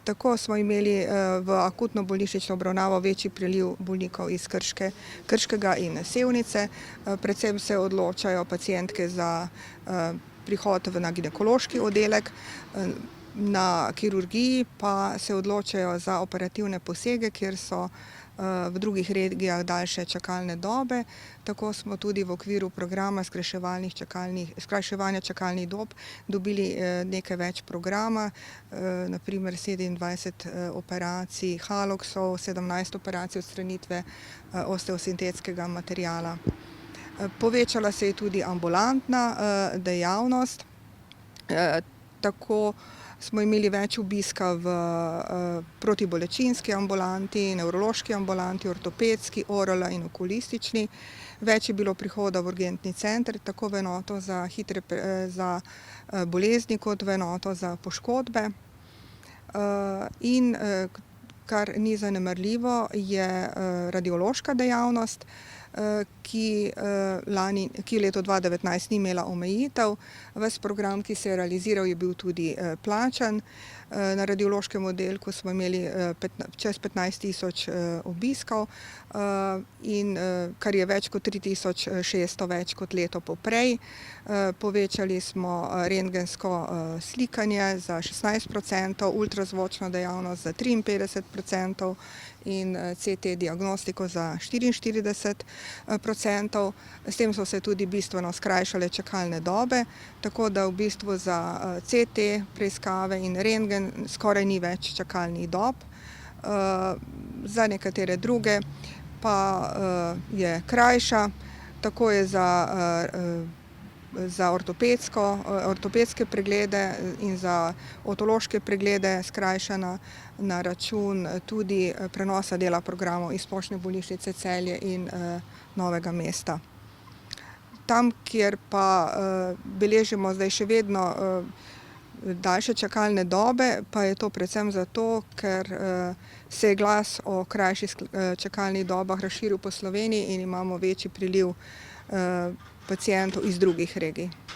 Tako smo imeli v akutno bolnišnično obravnavo večji priliv bolnikov iz Krškega in Sevnice. Predvsem se odločajo pacientke za prihod na ginekološki oddelek, na kirurgiji pa se odločajo za operativne posege, kjer so v drugih regijah daljše čakalne dobe. Tako smo tudi v okviru programa skrajševanja čakalnih dob dobili nekaj več programa, na primer 27 operacij haloksov, 17 operacij odstranitve osteosintetskega materiala. Povečala se je tudi ambulantna dejavnost, tako smo imeli več obiska v protibolečinski ambulanti, nevrološki ambulanti, ortopedski, orala in okulistični. Več je bilo prihoda v urgentni center, tako v enoto za bolezni kot v enoto za poškodbe. In kar ni zanemarljivo, je radiološka dejavnost, ki leto 2019 ni imela omejitev. Ves program, ki se je realiziral, je bil tudi plačan. Na radiološkem oddelku smo imeli čez 15.000 obiskov, in kar je več kot 3.600 več kot leto poprej. Povečali smo rentgensko slikanje za 16%, ultrazvočno dejavnost za 53% in CT diagnostiko za 44%. S tem so se tudi bistveno skrajšale čakalne dobe, tako da v bistvu za CT preiskave in rentgen skoraj ni več čakalnih dob. Za nekatere druge pa je krajša, tako je za ortopedske preglede in za otološke preglede skrajšana na račun tudi prenosa dela programov iz Splošne bolnišnice Celje in Novega mesta. Tam, kjer pa beležimo zdaj še vedno daljše čakalne dobe, pa je to predvsem zato, ker se je glas o krajših čakalnih dobah razširil po Sloveniji in imamo večji priliv pacientov iz drugih regij.